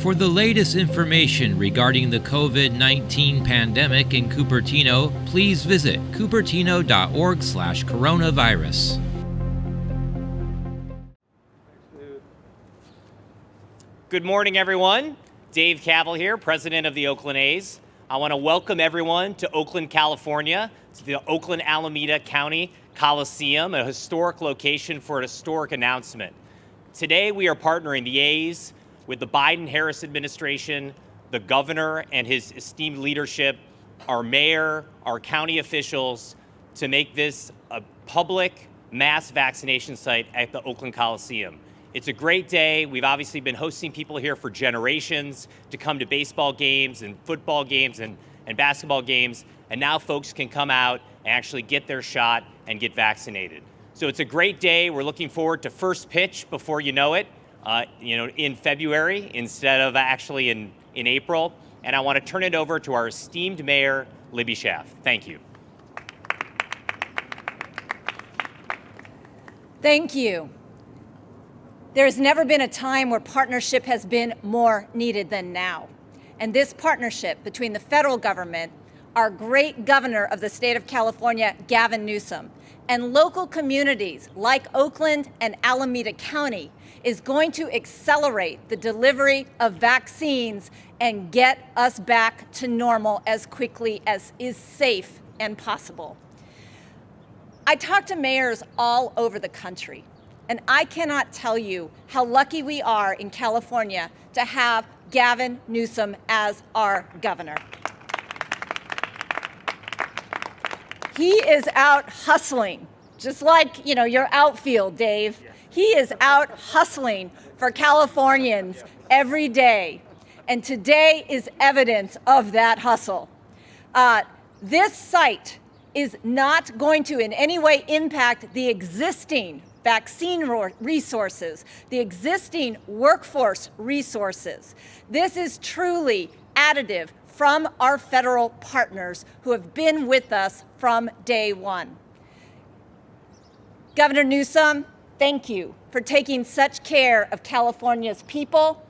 For the latest information regarding the COVID-19 pandemic in Cupertino, please visit cupertino.org/coronavirus. Good morning, everyone. Dave Cavill here, president of the Oakland A's. I want to welcome everyone to Oakland, California, to the Oakland-Alameda County Coliseum, a historic location for a historic announcement. Today, we are partnering the A's with the Biden-Harris administration, the governor and his esteemed leadership, our mayor, our county officials, to make this a public mass vaccination site at the Oakland Coliseum. It's a great day. We've obviously been hosting people here for generations to come to baseball games and football games and basketball games, and now folks can come out and actually get their shot and get vaccinated. So it's a great day. We're looking forward to first pitch before you know it, in February instead of actually in April. And I want to turn it over to our esteemed mayor, Libby Schaaf. Thank you. Thank you. There's never been a time where partnership has been more needed than now. And this partnership between the federal government, our great governor of the state of California, Gavin Newsom, and local communities like Oakland and Alameda County is going to accelerate the delivery of vaccines and get us back to normal as quickly as is safe and possible. I talk to mayors all over the country, and I cannot tell you how lucky we are in California to have Gavin Newsom as our governor. He is out hustling, just like, your outfield, Dave. He is out hustling for Californians every day. And today is evidence of that hustle. This site is not going to in any way impact the existing vaccine resources, the existing workforce resources. This is truly additive from our federal partners who have been with us from day one. Governor Newsom, thank you for taking such care of California's people.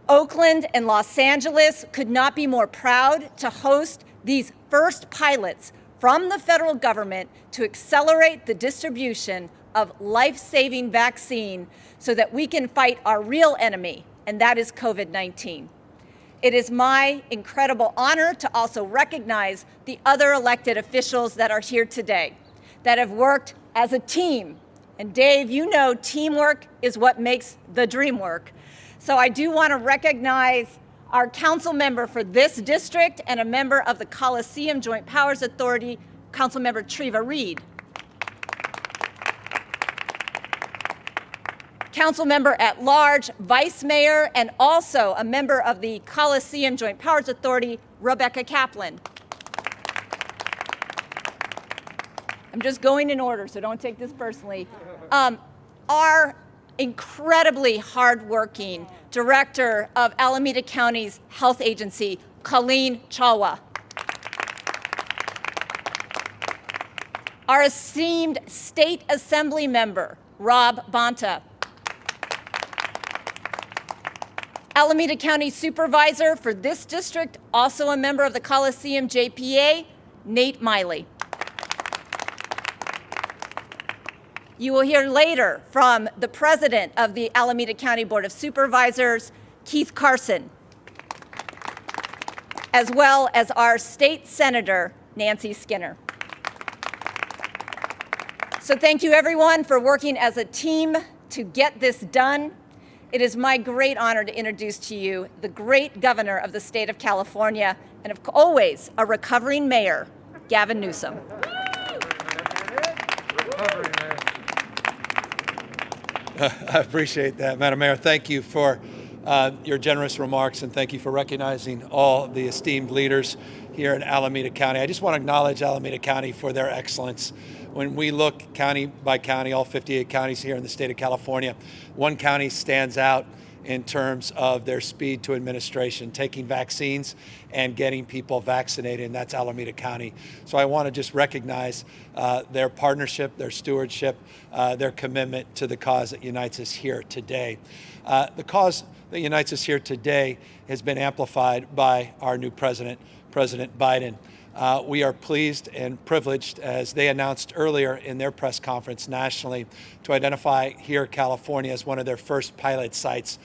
Oakland and Los Angeles could not be more proud to host these first pilots from the federal government to accelerate the distribution of life-saving vaccine so that we can fight our real enemy, and that is COVID-19. It is my incredible honor to also recognize the other elected officials that are here today that have worked as a team. And Dave, teamwork is what makes the dream work. So I do want to recognize our council member for this district and a member of the Coliseum Joint Powers Authority, Councilmember Treva Reed. Council member at large, vice mayor, and also a member of the Coliseum Joint Powers Authority, Rebecca Kaplan. I'm just going in order, so don't take this personally. Our incredibly hardworking director of Alameda County's health agency, Colleen Chawa. Our esteemed state assembly member, Rob Bonta. Alameda County Supervisor for this district, also a member of the Coliseum JPA, Nate Miley. You will hear later from the president of the Alameda County Board of Supervisors, Keith Carson, as well as our state senator, Nancy Skinner. So thank you everyone for working as a team to get this done. It is my great honor to introduce to you the great governor of the state of California, and always a recovering mayor, Gavin Newsom. I appreciate that, Madam Mayor. Thank you for your generous remarks, and thank you for recognizing all the esteemed leaders here in Alameda County. I just want to acknowledge Alameda County for their excellence. When we look county by county, all 58 counties here in the state of California, one county stands out in terms of their speed to administration, taking vaccines and getting people vaccinated, and that's Alameda County. So I want to just recognize their partnership, their stewardship, their commitment to the cause that unites us here today. The cause that unites us here today has been amplified by our new president, President Biden. We are pleased and privileged, as they announced earlier in their press conference nationally, to identify here California as one of their first pilot sites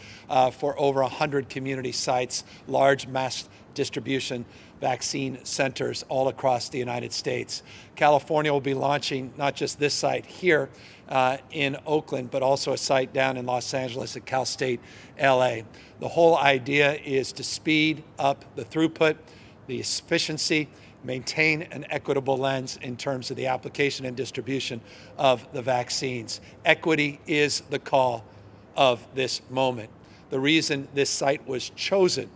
for over 100 community sites, large mass distribution vaccine centers all across the United States. California will be launching not just this site here in Oakland, but also a site down in Los Angeles at Cal State LA. The whole idea is to speed up the throughput, the efficiency, maintain an equitable lens in terms of the application and distribution of the vaccines. Equity is the call of this moment. The reason this site was chosen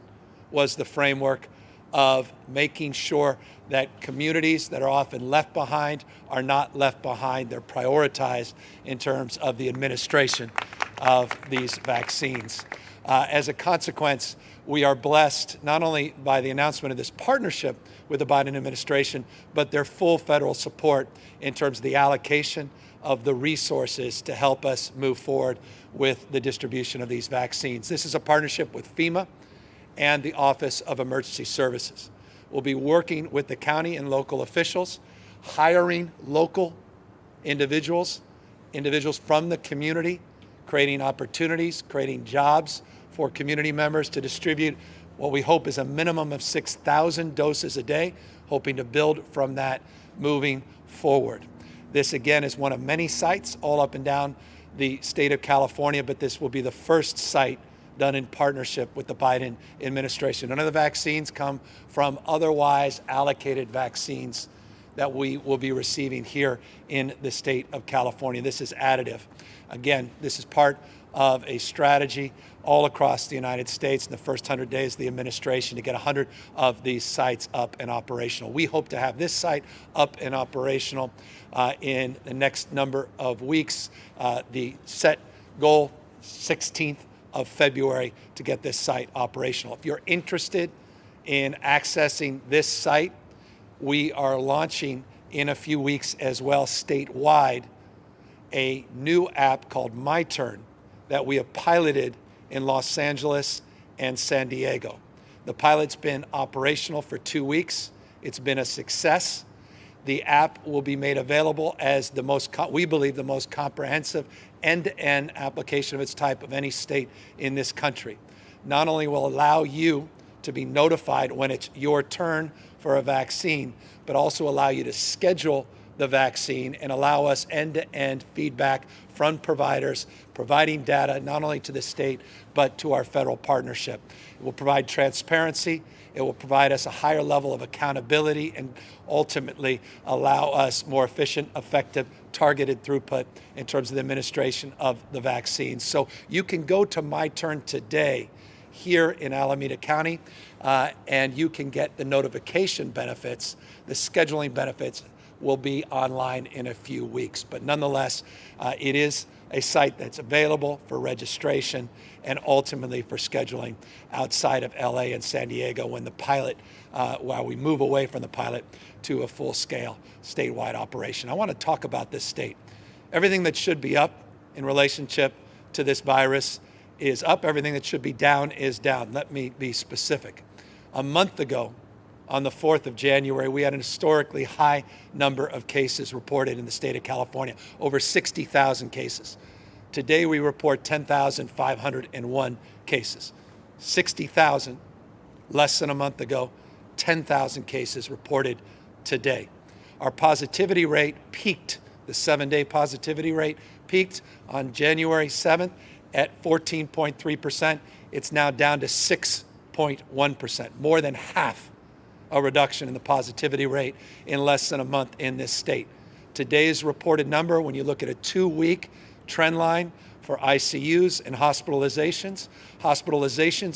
was the framework of making sure that communities that are often left behind are not left behind. They're prioritized in terms of the administration of these vaccines. As a consequence, we are blessed not only by the announcement of this partnership with the Biden administration, but their full federal support in terms of the allocation of the resources to help us move forward with the distribution of these vaccines. This is a partnership with FEMA and the Office of Emergency Services. We'll be working with the county and local officials, hiring local individuals from the community, creating opportunities, creating jobs for community members to distribute what we hope is a minimum of 6,000 doses a day, hoping to build from that moving forward. This, again, is one of many sites all up and down the state of California, but this will be the first site done in partnership with the Biden administration. None of the vaccines come from otherwise allocated vaccines that we will be receiving here in the state of California. This is additive. Again, this is part of a strategy all across the United States in the first 100 days of the administration to get 100 of these sites up and operational. We hope to have this site up and operational in the next number of weeks. The set goal, 16th of February, to get this site operational. If you're interested in accessing this site, we are launching in a few weeks as well statewide a new app called My Turn that we have piloted in Los Angeles and San Diego. The pilot's been operational for 2 weeks. It's been a success. The app will be made available as we believe, the most comprehensive end-to-end application of its type of any state in this country. Not only will allow you to be notified when it's your turn for a vaccine, but also allow you to schedule the vaccine and allow us end-to-end feedback from providers, providing data not only to the state, but to our federal partnership. It will provide transparency. It will provide us a higher level of accountability and ultimately allow us more efficient, effective, targeted throughput in terms of the administration of the vaccines. So you can go to My Turn today here in Alameda County, and you can get the notification benefits. The scheduling benefits will be online in a few weeks. But nonetheless, it is a site that's available for registration and ultimately for scheduling outside of LA and San Diego when the pilot, while we move away from the pilot to a full-scale statewide operation. I want to talk about this state. Everything that should be up in relationship to this virus is up. Everything that should be down is down. Let me be specific. A month ago, on the 4th of January, we had an historically high number of cases reported in the state of California, over 60,000 cases. Today, we report 10,501 cases. 60,000 less than a month ago, 10,000 cases reported today. Our positivity rate peaked, the 7-day positivity rate peaked on January 7th at 14.3%. It's now down to 6.1%, more than half a reduction in the positivity rate in less than a month in this state. Today's reported number, when you look at a 2-week trend line for ICUs and hospitalizations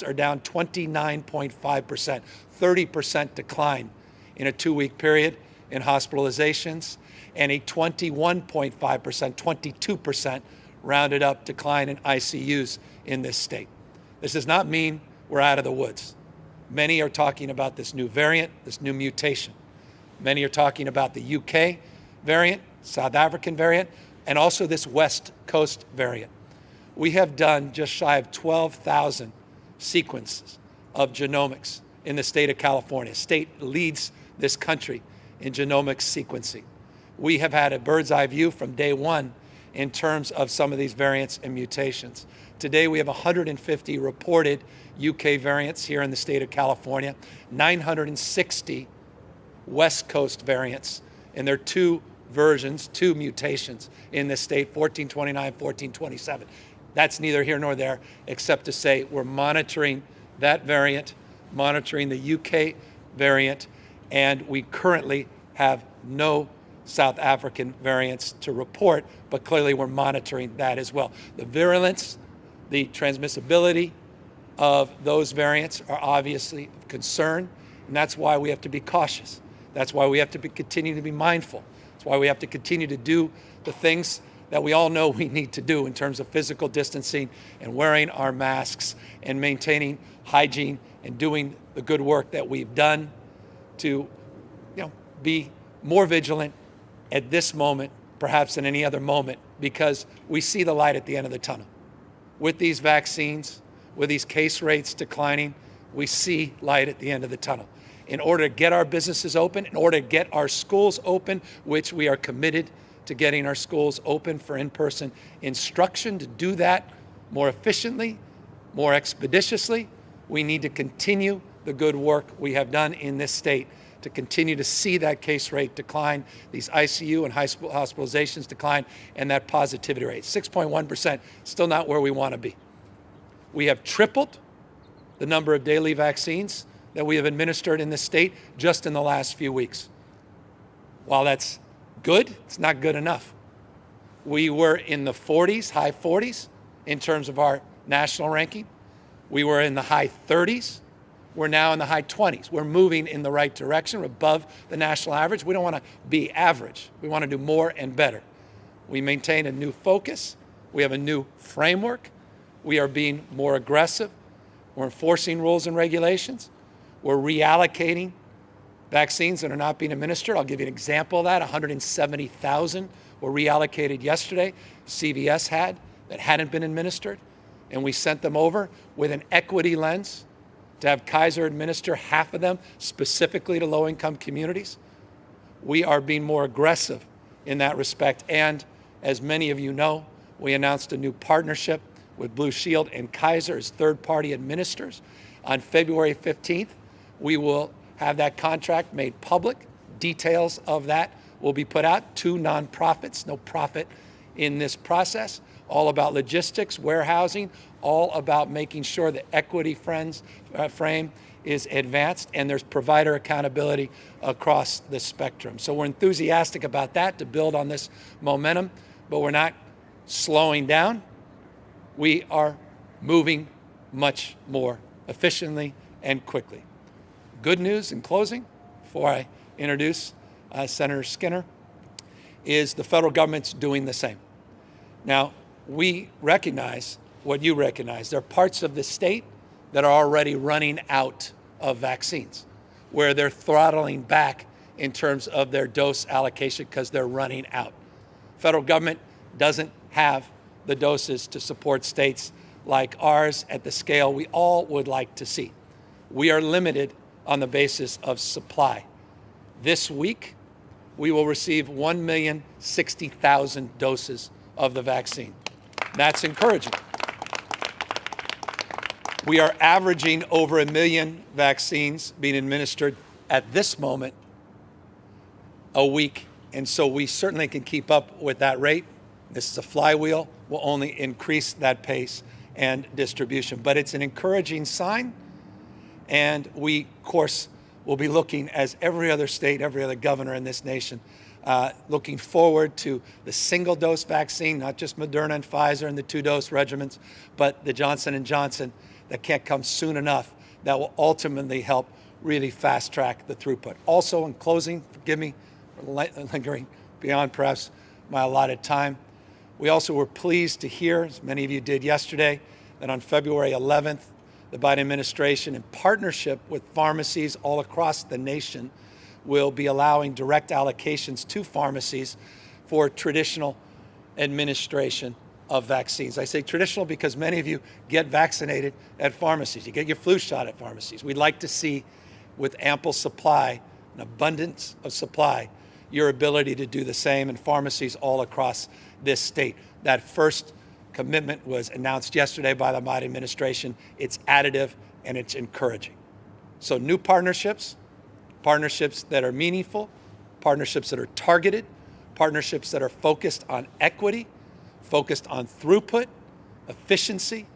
are down 29.5%, 30% decline in a 2-week period in hospitalizations, and a 21.5%, 22% rounded up decline in ICUs in this state. This does not mean we're out of the woods. Many are talking about this new variant, this new mutation. Many are talking about the UK variant, South African variant, and also this West Coast variant. We have done just shy of 12,000 sequences of genomics in the state of California. State leads this country in genomics sequencing. We have had a bird's eye view from day one in terms of some of these variants and mutations. Today we have 150 reported UK variants here in the state of California, 960 West Coast variants, and there are two versions, two mutations in this state, 1429, 1427. That's neither here nor there, except to say we're monitoring that variant, monitoring the UK variant, and we currently have no South African variants to report, but clearly we're monitoring that as well. The virulence, the transmissibility of those variants are obviously of concern, and that's why we have to be cautious. That's why we have to continue to be mindful. That's why we have to continue to do the things that we all know we need to do in terms of physical distancing and wearing our masks and maintaining hygiene and doing the good work that we've done to be more vigilant at this moment, perhaps than any other moment, because we see the light at the end of the tunnel. With these vaccines, with these case rates declining, we see light at the end of the tunnel. In order to get our businesses open, in order to get our schools open, which we are committed to getting our schools open for in-person instruction, to do that more efficiently, more expeditiously, we need to continue the good work we have done in this state to continue to see that case rate decline, these ICU and hospitalizations decline, and that positivity rate. 6.1%, still not where we want to be. We have tripled the number of daily vaccines that we have administered in this state just in the last few weeks. While that's good, it's not good enough. We were in the 40s, high 40s, in terms of our national ranking. We were in the high 30s. We're now in the high 20s. We're moving in the right direction. We're above the national average. We don't want to be average. We want to do more and better. We maintain a new focus. We have a new framework. We are being more aggressive. We're enforcing rules and regulations. We're reallocating vaccines that are not being administered. I'll give you an example of that. 170,000 were reallocated yesterday, CVS had, that hadn't been administered. And we sent them over with an equity lens to have Kaiser administer half of them specifically to low-income communities. We are being more aggressive in that respect. And as many of you know, we announced a new partnership with Blue Shield and Kaiser as third-party administrators. On February 15th, we will have that contract made public. Details of that will be put out. 2 nonprofits, no profit in this process, all about logistics, warehousing, all about making sure the equity frame is advanced and there's provider accountability across the spectrum. So we're enthusiastic about that to build on this momentum, but we're not slowing down. We are moving much more efficiently and quickly. Good news in closing, before I introduce Senator Skinner, is the federal government's doing the same. Now, we recognize what you recognize. There are parts of the state that are already running out of vaccines, where they're throttling back in terms of their dose allocation because they're running out. Federal government doesn't have the doses to support states like ours at the scale we all would like to see. We are limited on the basis of supply. This week, we will receive 1,060,000 doses of the vaccine. That's encouraging. We are averaging over 1 million vaccines being administered at this moment a week, and so we certainly can keep up with that rate. This is a flywheel. We'll only increase that pace and distribution, but it's an encouraging sign, and we, of course, will be looking, as every other state, every other governor in this nation, looking forward to the single-dose vaccine, not just Moderna and Pfizer and the 2-dose regimens, but the Johnson & Johnson that can't come soon enough that will ultimately help really fast-track the throughput. Also, in closing, forgive me for lingering beyond perhaps my allotted time, we also were pleased to hear, as many of you did yesterday, that on February 11th, the Biden administration, in partnership with pharmacies all across the nation, will be allowing direct allocations to pharmacies for traditional administration of vaccines. I say traditional because many of you get vaccinated at pharmacies. You get your flu shot at pharmacies. We'd like to see, with ample supply, an abundance of supply, your ability to do the same in pharmacies all across this state. That first commitment was announced yesterday by the Biden administration. It's additive and it's encouraging. So new partnerships, partnerships that are meaningful, partnerships that are targeted, partnerships that are focused on equity, focused on throughput, efficiency,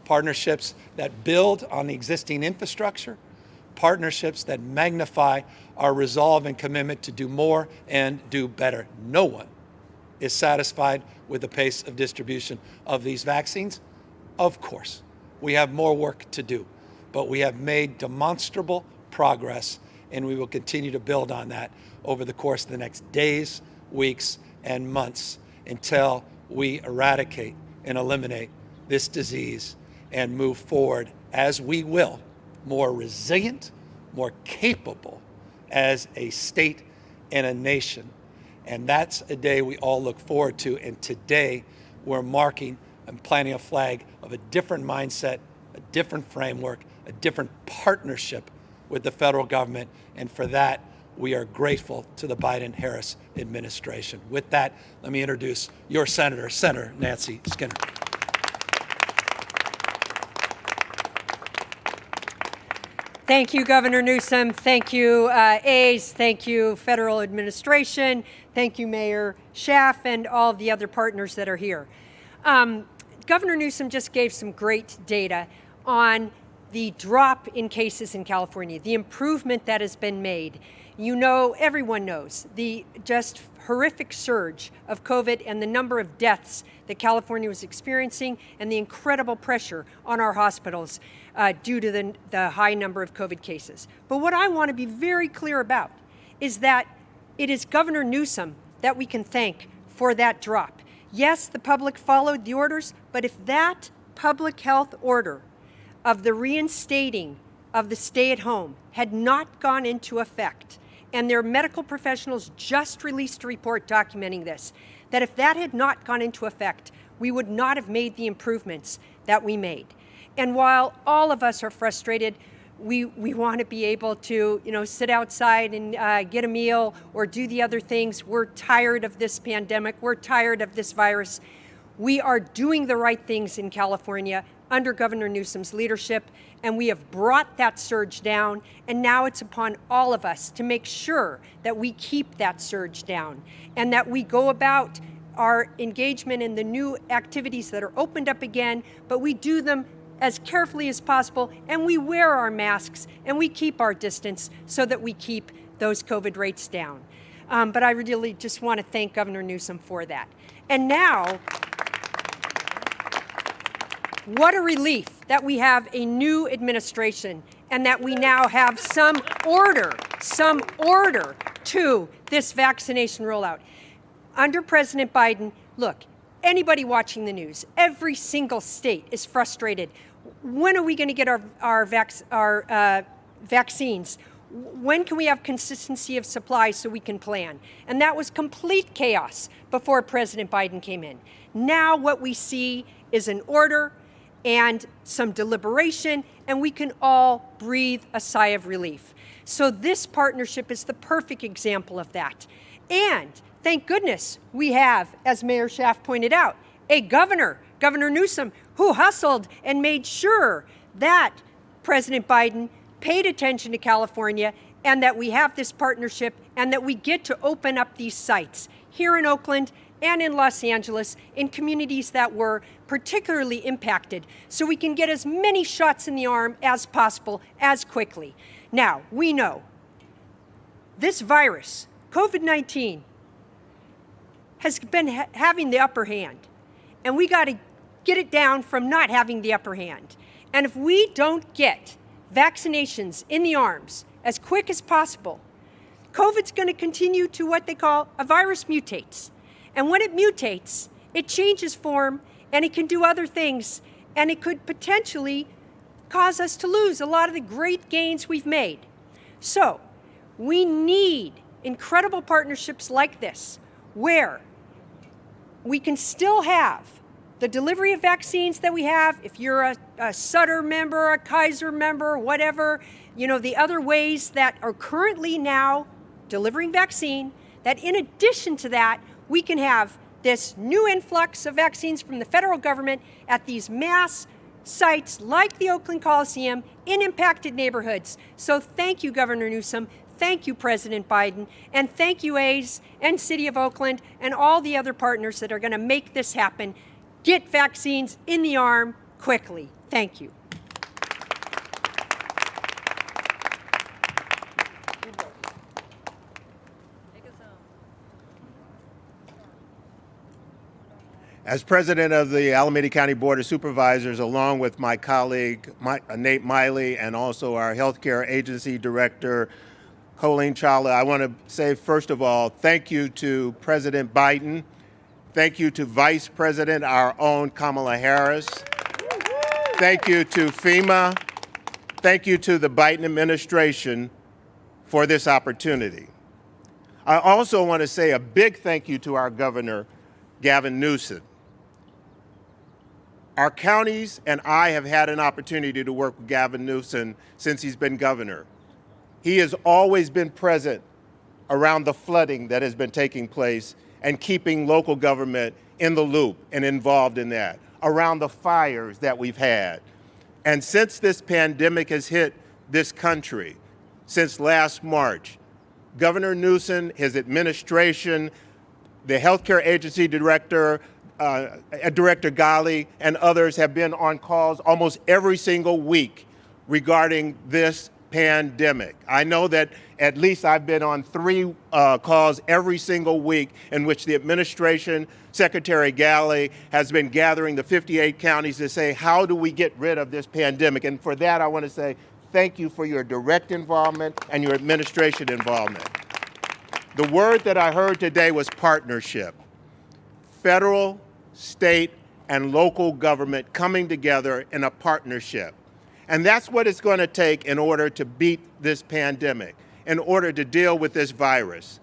partnerships that build on the existing infrastructure, partnerships that magnify our resolve and commitment to do more and do better. No one is satisfied with the pace of distribution of these vaccines. Of course, we have more work to do, but we have made demonstrable progress, and we will continue to build on that over the course of the next days, weeks, and months until we eradicate and eliminate this disease and move forward, as we will, more resilient, more capable as a state and a nation. And that's a day we all look forward to. And today we're marking and planting a flag of a different mindset, a different framework, a different partnership with the federal government. And for that, we are grateful to the Biden-Harris administration. With that, let me introduce your senator, Senator Nancy Skinner. Thank you, Governor Newsom. Thank you, A's. Thank you, federal administration. Thank you, Mayor Schaaf, and all of the other partners that are here. Governor Newsom just gave some great data on the drop in cases in California, the improvement that has been made. You know, everyone knows the just horrific surge of COVID and the number of deaths that California was experiencing and the incredible pressure on our hospitals due to the high number of COVID cases. But what I want to be very clear about is that it is Governor Newsom that we can thank for that drop. Yes, the public followed the orders, but if that public health order of the reinstating of the stay-at-home had not gone into effect, and their medical professionals just released a report documenting this, that if that had not gone into effect, we would not have made the improvements that we made. And while all of us are frustrated, we want to be able to, sit outside and get a meal or do the other things. We're tired of this pandemic. We're tired of this virus. We are doing the right things in California under Governor Newsom's leadership, and we have brought that surge down, and now it's upon all of us to make sure that we keep that surge down and that we go about our engagement in the new activities that are opened up again, but we do them as carefully as possible, and we wear our masks and we keep our distance so that we keep those COVID rates down. But I really just want to thank Governor Newsom for that. And now, what a relief that we have a new administration and that we now have some order to this vaccination rollout. Under President Biden, look, anybody watching the news, every single state is frustrated. When are we going to get our vaccines? When can we have consistency of supply so we can plan? And that was complete chaos before President Biden came in. Now what we see is an order and some deliberation, and we can all breathe a sigh of relief. So this partnership is the perfect example of that. And thank goodness we have, as Mayor Schaaf pointed out, a Governor Newsom, who hustled and made sure that President Biden paid attention to California and that we have this partnership and that we get to open up these sites here in Oakland and in Los Angeles, in communities that were particularly impacted, so we can get as many shots in the arm as possible, as quickly. Now, we know this virus, COVID-19, has been having the upper hand, and we got to get it down from not having the upper hand. And if we don't get vaccinations in the arms as quick as possible, COVID's going to continue to what they call a virus mutates. And when it mutates, it changes form and it can do other things, and it could potentially cause us to lose a lot of the great gains we've made. So we need incredible partnerships like this, where we can still have the delivery of vaccines that we have, if you're a Sutter member, a Kaiser member, whatever, the other ways that are currently now delivering vaccine, that in addition to that, we can have this new influx of vaccines from the federal government at these mass sites like the Oakland Coliseum in impacted neighborhoods. So thank you, Governor Newsom. Thank you, President Biden. And thank you, A's and City of Oakland and all the other partners that are going to make this happen. Get vaccines in the arm quickly. Thank you. As president of the Alameda County Board of Supervisors, along with my colleague Nate Miley and also our healthcare agency director, Colleen Chawla, I want to say, first of all, thank you to President Biden. Thank you to Vice President, our own Kamala Harris. Thank you to FEMA. Thank you to the Biden administration for this opportunity. I also want to say a big thank you to our Governor, Gavin Newsom. Our counties and I have had an opportunity to work with Gavin Newsom since he's been governor. He has always been present around the flooding that has been taking place and keeping local government in the loop and involved in that, around the fires that we've had. And since this pandemic has hit this country, since last March, Governor Newsom, his administration, the healthcare agency director, Director Ghali, and others have been on calls almost every single week regarding this pandemic. I know that at least I've been on 3 calls every single week in which the administration, Secretary Ghali, has been gathering the 58 counties to say, how do we get rid of this pandemic? And for that, I want to say thank you for your direct involvement and your administration involvement. The word that I heard today was partnership. Federal, state, and local government coming together in a partnership. And that's what it's going to take in order to beat this pandemic, in order to deal with this virus.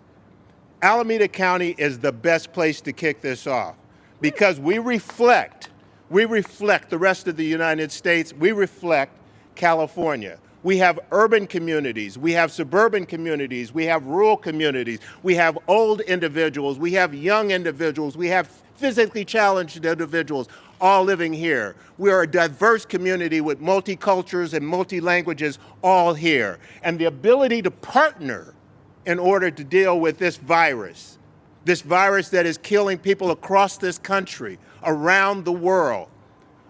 Alameda County is the best place to kick this off because we reflect the rest of the United States, we reflect California. We have urban communities, we have suburban communities, we have rural communities, we have old individuals, we have young individuals, we have physically challenged individuals all living here. We are a diverse community with multicultures and multi-languages all here. And the ability to partner in order to deal with this virus that is killing people across this country, around the world,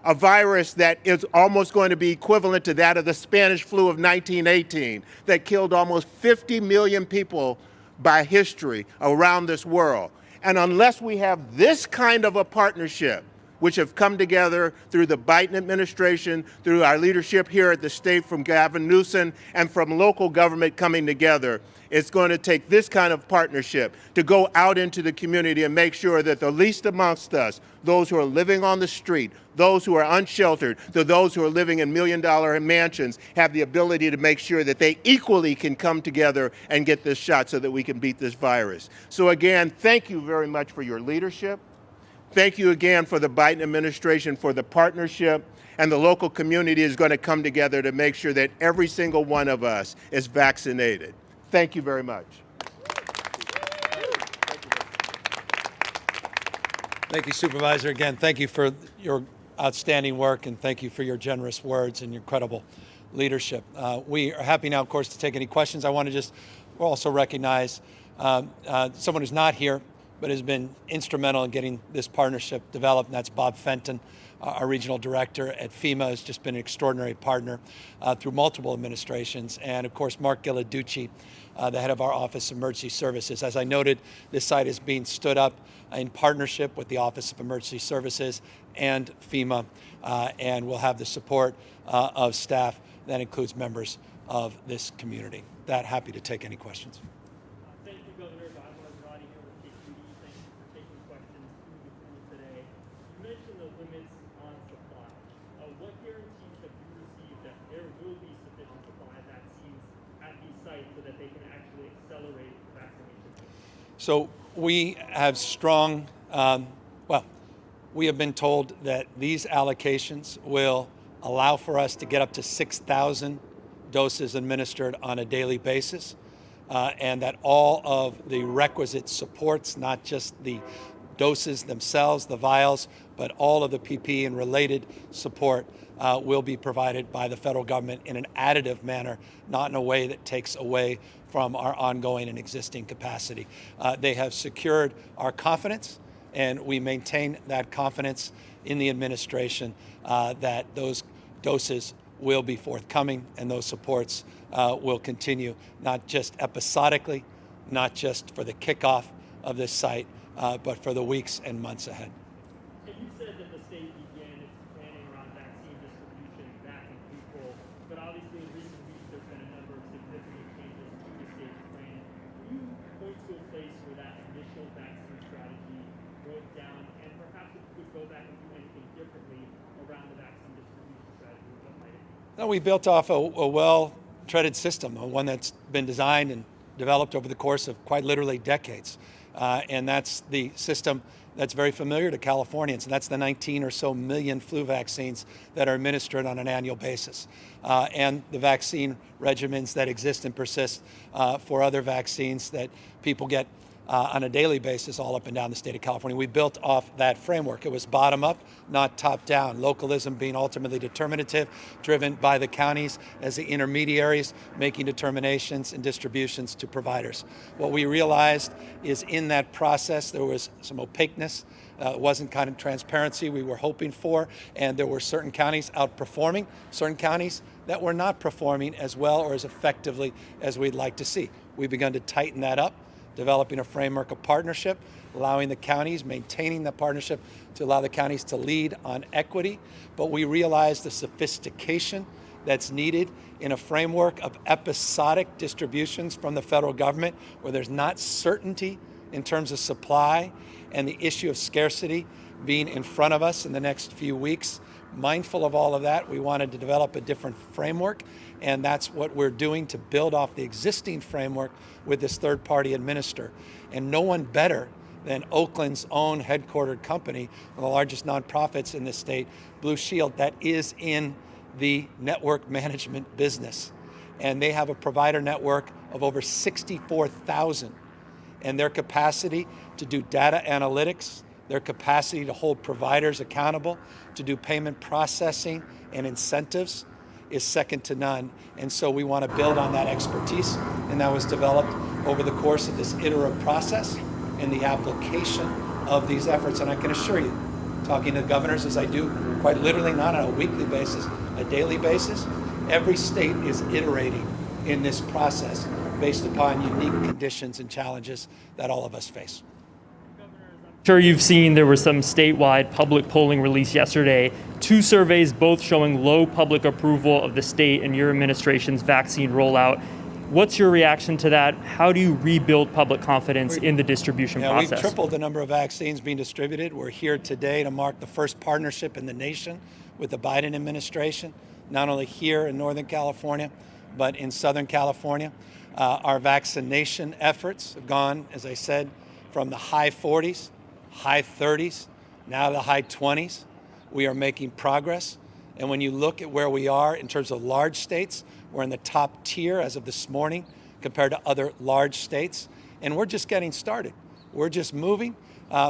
a virus that is almost going to be equivalent to that of the Spanish flu of 1918 that killed almost 50 million people by history around this world. And unless we have this kind of a partnership, which have come together through the Biden administration, through our leadership here at the state from Gavin Newsom and from local government coming together, it's going to take this kind of partnership to go out into the community and make sure that the least amongst us, those who are living on the street, those who are unsheltered, to those who are living in million-dollar mansions, have the ability to make sure that they equally can come together and get this shot so that we can beat this virus. So again, thank you very much for your leadership. Thank you again for the Biden administration for the partnership, and the local community is going to come together to make sure that every single one of us is vaccinated. Thank you very much. Thank you, Supervisor. Again, thank you for your outstanding work, and thank you for your generous words and your incredible leadership. We are happy now, of course, to take any questions. I want to just also recognize someone who's not here, but has been instrumental in getting this partnership developed, and that's Bob Fenton, our regional director at FEMA, has just been an extraordinary partner through multiple administrations, and of course, Mark Gilladucci, the head of our Office of Emergency Services. As I noted, this site is being stood up in partnership with the Office of Emergency Services and FEMA, and we'll have the support of staff that includes members of this community. That happy to take any questions. Thank you, Governor. I'm Roddy here with KQD. Thank you for taking questions today. You mentioned the limits on supply. What guarantees have you received that there will be sufficient supply of vaccines at these sites so that they can actually accelerate vaccination? So we have strong, We have been told that these allocations will allow for us to get up to 6,000 doses administered on a daily basis, and that all of the requisite supports, not just the doses themselves, the vials, but all of the PPE and related support will be provided by the federal government in an additive manner, not in a way that takes away from our ongoing and existing capacity. They have secured our confidence, and we maintain that confidence in the administration that those doses will be forthcoming and those supports will continue, not just episodically, not just for the kickoff of this site, but for the weeks and months ahead. And you said that the state began its planning around vaccine distribution back in April, but obviously in recent weeks there's been a number of significant changes to the state's plan. Can you point to a place where that initial vaccine strategy broke down, and perhaps if you could go back and do anything differently around the vaccine distribution strategy, what might it be? No, we built off a well-treaded system, one that's been designed and developed over the course of quite literally decades. And that's the system that's very familiar to Californians, and that's the 19 or so million flu vaccines that are administered on an annual basis, and the vaccine regimens that exist and persist for other vaccines that people get on a daily basis all up and down the state of California. We built off that framework. It was bottom up, not top down. Localism being ultimately determinative, driven by the counties as the intermediaries making determinations and distributions to providers. What we realized is in that process there was some opaqueness. It wasn't kind of transparency we were hoping for, and there were certain counties outperforming, certain counties that were not performing as well or as effectively as we'd like to see. We've begun to tighten that up, developing a framework of partnership, allowing the counties, maintaining the partnership to allow the counties to lead on equity. But we realize the sophistication that's needed in a framework of episodic distributions from the federal government where there's not certainty in terms of supply and the issue of scarcity being in front of us in the next few weeks. Mindful of all of that, we wanted to develop a different framework, and that's what we're doing to build off the existing framework with this third-party administrator. And no one better than Oakland's own headquartered company, one of the largest nonprofits in this state, Blue Shield, that is in the network management business. And they have a provider network of over 64,000. And their capacity to do data analytics, their capacity to hold providers accountable, to do payment processing and incentives is second to none. And so we want to build on that expertise, and that was developed over the course of this iterative process and the application of these efforts. And I can assure you, talking to governors as I do quite literally, not on a weekly basis, a daily basis, every state is iterating in this process based upon unique conditions and challenges that all of us face. Sure, you've seen there was some statewide public polling released yesterday. 2 surveys both showing low public approval of the state and your administration's vaccine rollout. What's your reaction to that? How do you rebuild public confidence in the distribution process? We've tripled the number of vaccines being distributed. We're here today to mark the first partnership in the nation with the Biden administration, not only here in Northern California, but in Southern California. Our vaccination efforts have gone, as I said, from the high 40s, high 30s, now to the high 20s. We are making progress. And when you look at where we are in terms of large states, we're in the top tier as of this morning compared to other large states. And we're just getting started. We're just moving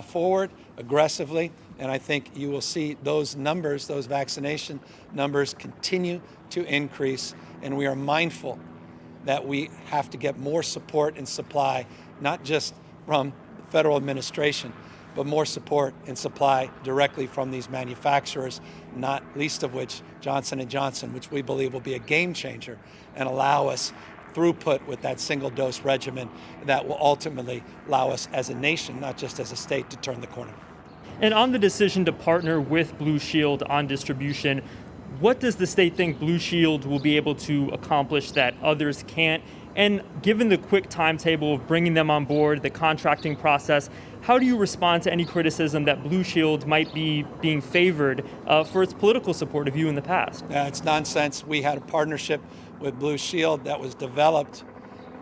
forward aggressively. And I think you will see those numbers, those vaccination numbers, continue to increase. And we are mindful that we have to get more support and supply, not just from the federal administration, but more support and supply directly from these manufacturers, not least of which Johnson & Johnson, which we believe will be a game changer and allow us throughput with that single dose regimen that will ultimately allow us as a nation, not just as a state, to turn the corner. And on the decision to partner with Blue Shield on distribution, what does the state think Blue Shield will be able to accomplish that others can't? And given the quick timetable of bringing them on board, the contracting process, how do you respond to any criticism that Blue Shield might be being favored for its political support of you in the past? It's nonsense. We had a partnership with Blue Shield that was developed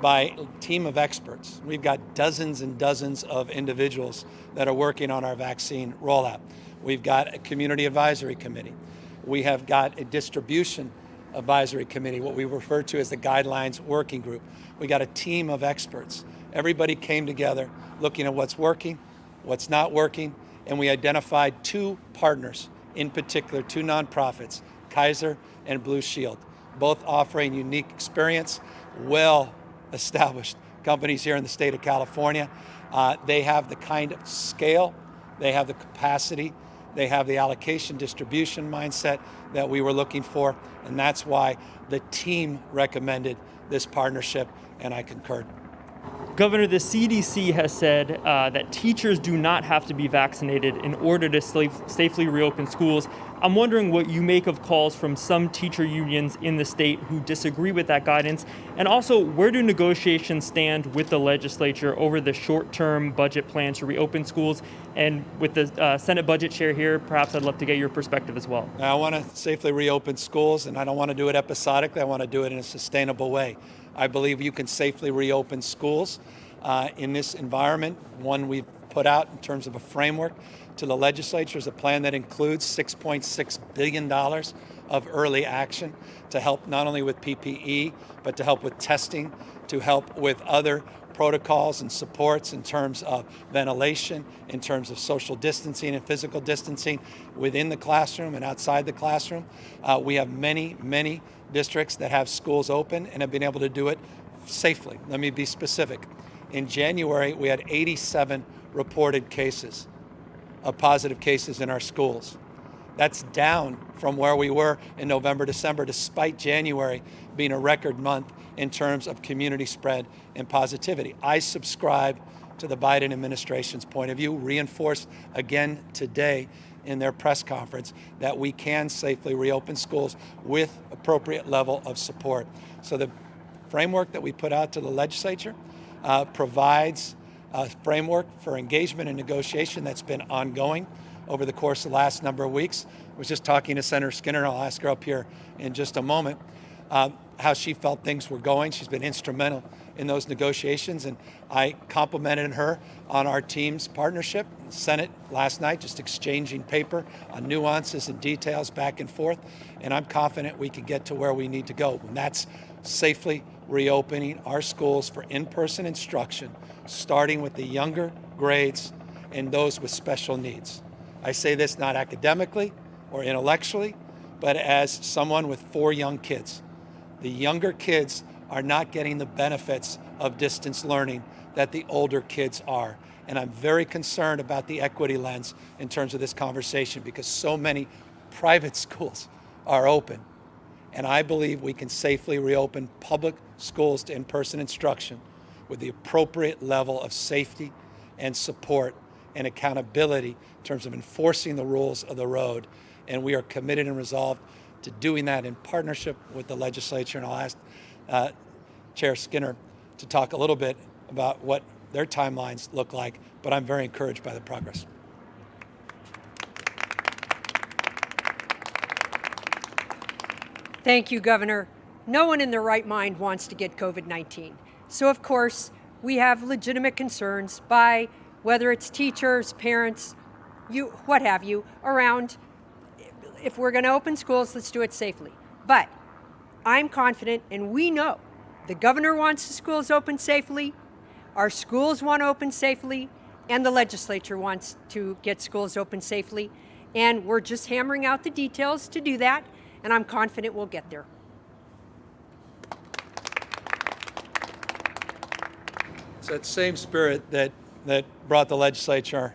by a team of experts. We've got dozens and dozens of individuals that are working on our vaccine rollout. We've got a community advisory committee. We have got a distribution advisory committee, what we refer to as the guidelines working group. We got a team of experts. Everybody came together looking at what's working, what's not working, and we identified 2 partners, in particular 2 nonprofits, Kaiser and Blue Shield, both offering unique experience, well-established companies here in the state of California. They have the kind of scale, they have the capacity, they have the allocation distribution mindset that we were looking for, and that's why the team recommended this partnership, and I concurred. Governor, the CDC has said that teachers do not have to be vaccinated in order to safely reopen schools. I'm wondering what you make of calls from some teacher unions in the state who disagree with that guidance, and also where do negotiations stand with the legislature over the short-term budget plan to reopen schools? And with the Senate budget chair here, perhaps I'd love to get your perspective as well. I want to safely reopen schools, and I don't want to do it episodically. I want to do it in a sustainable way. I believe you can safely reopen schools in this environment. One we've put out in terms of a framework to the legislature is a plan that includes $6.6 billion of early action to help not only with PPE, but to help with testing, to help with other protocols and supports in terms of ventilation, in terms of social distancing and physical distancing within the classroom and outside the classroom. We have many districts that have schools open and have been able to do it safely. Let me be specific. In January, we had 87 reported cases of positive cases in our schools. That's down from where we were in November, December, despite January being a record month in terms of community spread and positivity. I subscribe to the Biden administration's point of view, reinforced again today in their press conference, that we can safely reopen schools with appropriate level of support. So the framework that we put out to the legislature provides a framework for engagement and negotiation that's been ongoing over the course of the last number of weeks. I was just talking to Senator Skinner, and I'll ask her up here in just a moment, how she felt things were going. She's been instrumental in those negotiations, and I complimented her on our team's partnership. The Senate last night, just exchanging paper on nuances and details back and forth, and I'm confident we can get to where we need to go, and that's safely reopening our schools for in-person instruction, starting with the younger grades and those with special needs. I say this not academically or intellectually, but as someone with 4 young kids. The younger kids are not getting the benefits of distance learning that the older kids are. And I'm very concerned about the equity lens in terms of this conversation, because so many private schools are open. And I believe we can safely reopen public schools to in-person instruction with the appropriate level of safety and support and accountability in terms of enforcing the rules of the road. And we are committed and resolved to doing that in partnership with the legislature. And I'll ask Chair Skinner to talk a little bit about what their timelines look like, but I'm very encouraged by the progress. Thank you, Governor. No one in their right mind wants to get COVID-19. So, of course, we have legitimate concerns by whether it's teachers, parents, what have you, around if we're going to open schools, let's do it safely. But I'm confident, and we know the governor wants the schools open safely, our schools want to open safely, and the legislature wants to get schools open safely. And we're just hammering out the details to do that, and I'm confident we'll get there. It's that same spirit that brought the legislature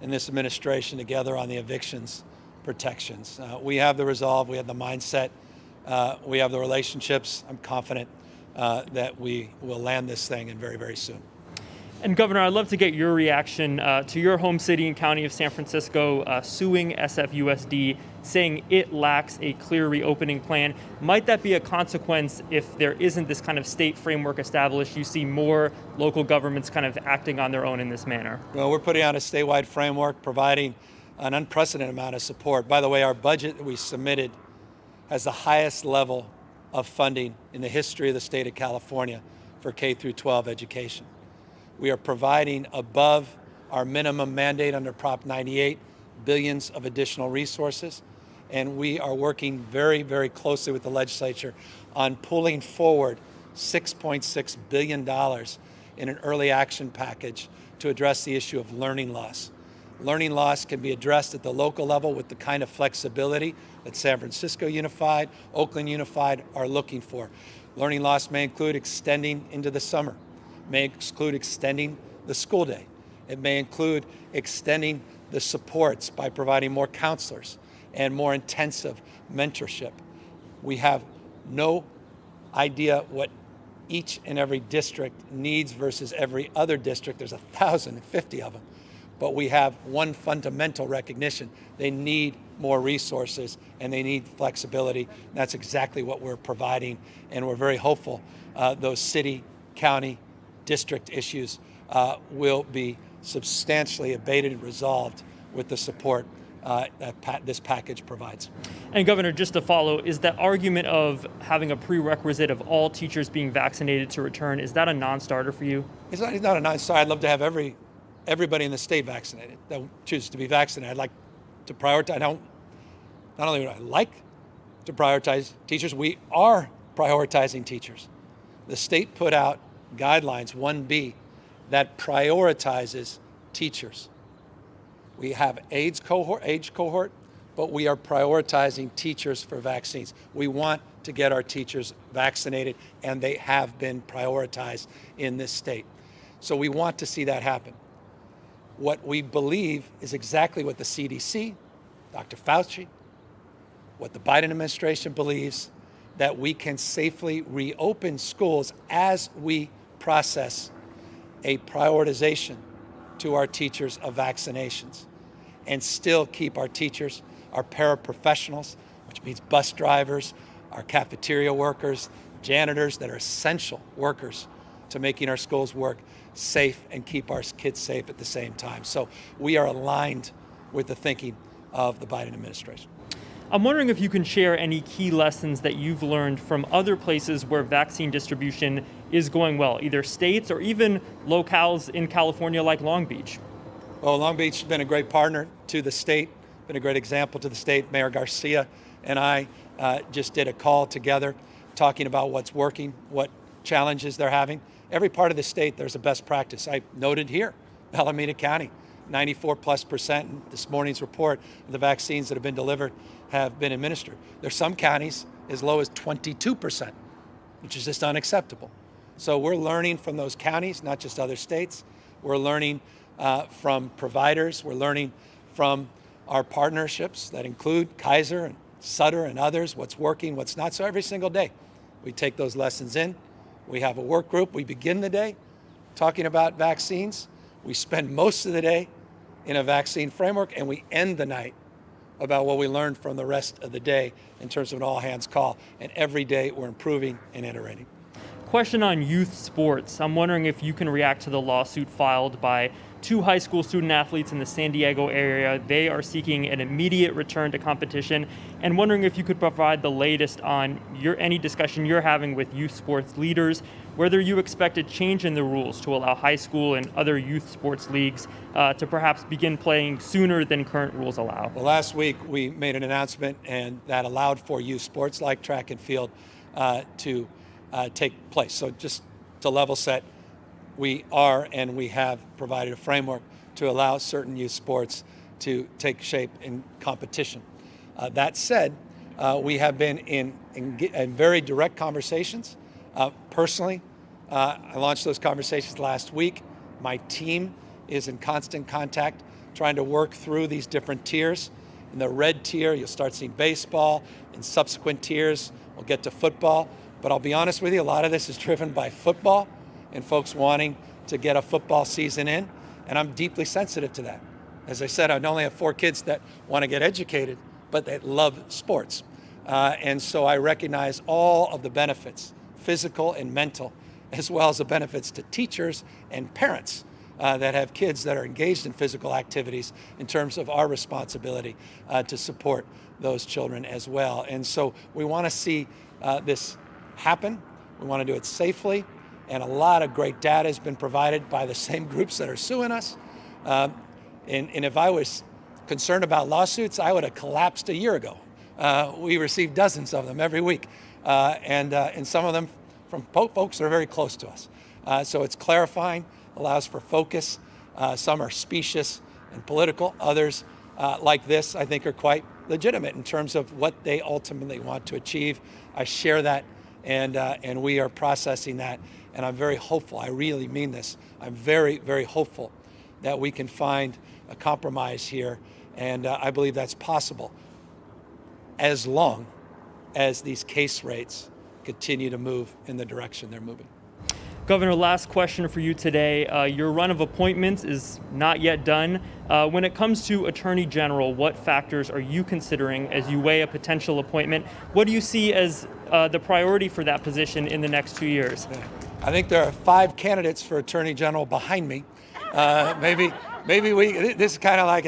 and this administration together on the evictions protections. We have the resolve, we have the mindset, we have the relationships. I'm confident that we will land this thing and very, very soon. And Governor, I'd love to get your reaction to your home city and county of San Francisco suing SFUSD, saying it lacks a clear reopening plan. Might that be a consequence if there isn't this kind of state framework established? You see more local governments kind of acting on their own in this manner. Well, we're putting out a statewide framework, providing an unprecedented amount of support. By the way, our budget that we submitted has the highest level of funding in the history of the state of California for K through 12 education. We are providing above our minimum mandate under Prop 98 billions of additional resources. And we are working very, very closely with the legislature on pulling forward $6.6 billion in an early action package to address the issue of learning loss. Learning loss can be addressed at the local level with the kind of flexibility that San Francisco Unified, Oakland Unified are looking for. Learning loss may include extending into the summer, may include extending the school day. It may include extending the supports by providing more counselors and more intensive mentorship. We have no idea what each and every district needs versus every other district. There's 1,050 of them. But we have one fundamental recognition. They need more resources and they need flexibility. And that's exactly what we're providing. And we're very hopeful those city, county, district issues will be substantially abated and resolved with the support that this package provides. And Governor, just to follow, is that argument of having a prerequisite of all teachers being vaccinated to return, is that a non-starter for you? It's not a non-starter. I'd love to have everybody in the state vaccinated that chooses to be vaccinated. I'd like to prioritize. Not only would I like to prioritize teachers, we are prioritizing teachers. The state put out guidelines, 1B, that prioritizes teachers. We have age cohort, but we are prioritizing teachers for vaccines. We want to get our teachers vaccinated, and they have been prioritized in this state. So we want to see that happen. What we believe is exactly what the CDC, Dr. Fauci, what the Biden administration believes, that we can safely reopen schools as we process a prioritization to our teachers of vaccinations and still keep our teachers, our paraprofessionals, which means bus drivers, our cafeteria workers, janitors that are essential workers to making our schools work safe and keep our kids safe at the same time. So we are aligned with the thinking of the Biden administration. I'm wondering if you can share any key lessons that you've learned from other places where vaccine distribution is going well, either states or even locales in California like Long Beach. Well, Long Beach has been a great partner to the state, been a great example to the state. Mayor Garcia and I just did a call together talking about what's working, what challenges they're having. Every part of the state, there's a best practice. I noted here, Alameda County, 94+% in this morning's report of the vaccines that have been delivered have been administered. There's some counties as low as 22%, which is just unacceptable. So we're learning from those counties, not just other states. We're learning from providers. We're learning from our partnerships that include Kaiser and Sutter and others, what's working, what's not. So every single day, we take those lessons in. We have a work group. We begin the day talking about vaccines. We spend most of the day in a vaccine framework, and we end the night about what we learned from the rest of the day in terms of an all-hands call. And every day we're improving and iterating. Question on youth sports. I'm wondering if you can react to the lawsuit filed by 2 high school student athletes in the San Diego area. They are seeking an immediate return to competition, and wondering if you could provide the latest on any discussion you're having with youth sports leaders, whether you expect a change in the rules to allow high school and other youth sports leagues to perhaps begin playing sooner than current rules allow. Well, last week we made an announcement and that allowed for youth sports like track and field to take place. So just to level set, we are and we have provided a framework to allow certain youth sports to take shape in competition. That said, we have been in very direct conversations. Personally, I launched those conversations last week. My team is in constant contact trying to work through these different tiers. In the red tier, you'll start seeing baseball. In subsequent tiers, we'll get to football. But I'll be honest with you, a lot of this is driven by football and folks wanting to get a football season in, and I'm deeply sensitive to that. As I said, I only have 4 kids that want to get educated, but they love sports. And so I recognize all of the benefits, physical and mental, as well as the benefits to teachers and parents that have kids that are engaged in physical activities in terms of our responsibility to support those children as well. And so we want to see this happen. We want to do it safely. And a lot of great data has been provided by the same groups that are suing us. And if I was concerned about lawsuits, I would have collapsed a year ago. We receive dozens of them every week, and some of them from folks that are very close to us. So it's clarifying, allows for focus. Some are specious and political. Others, like this, I think are quite legitimate in terms of what they ultimately want to achieve. I share that, and we are processing that, and I'm very hopeful. I really mean this. I'm very, very hopeful that we can find a compromise here, and I believe that's possible as long as these case rates continue to move in the direction they're moving. Governor, last question for you today. Your run of appointments is not yet done. When it comes to Attorney General, what factors are you considering as you weigh a potential appointment? What do you see as the priority for that position in the next 2 years? I think there are 5 candidates for Attorney General behind me. Maybe this is kind of like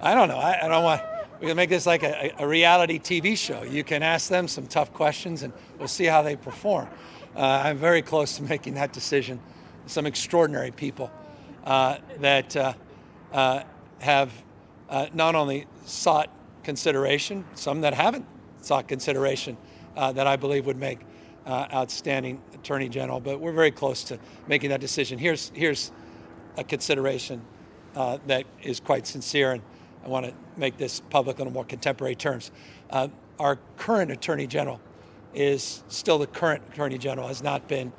I don't know. I don't want. We can make this like a reality TV show. You can ask them some tough questions, and we'll see how they perform. I'm very close to making that decision. Some extraordinary people that have not only sought consideration, some that haven't sought consideration that I believe would make outstanding Attorney General. But we're very close to making that decision. Here's a consideration that is quite sincere, and I want to make this public in a more contemporary terms. Our current Attorney General is still the current Attorney General, has not been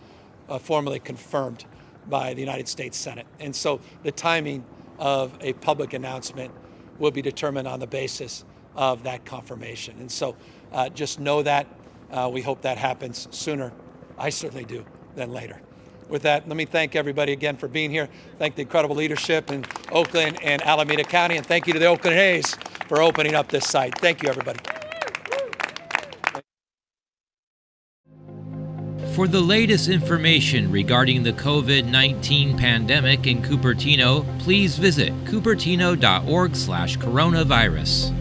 formally confirmed by the United States Senate. And so the timing of a public announcement will be determined on the basis of that confirmation. And so just know that. We hope that happens sooner, I certainly do, than later. With that, let me thank everybody again for being here. Thank the incredible leadership in Oakland and Alameda County, and thank you to the Oakland A's for opening up this site. Thank you, everybody. For the latest information regarding the COVID-19 pandemic in Cupertino, please visit cupertino.org/coronavirus.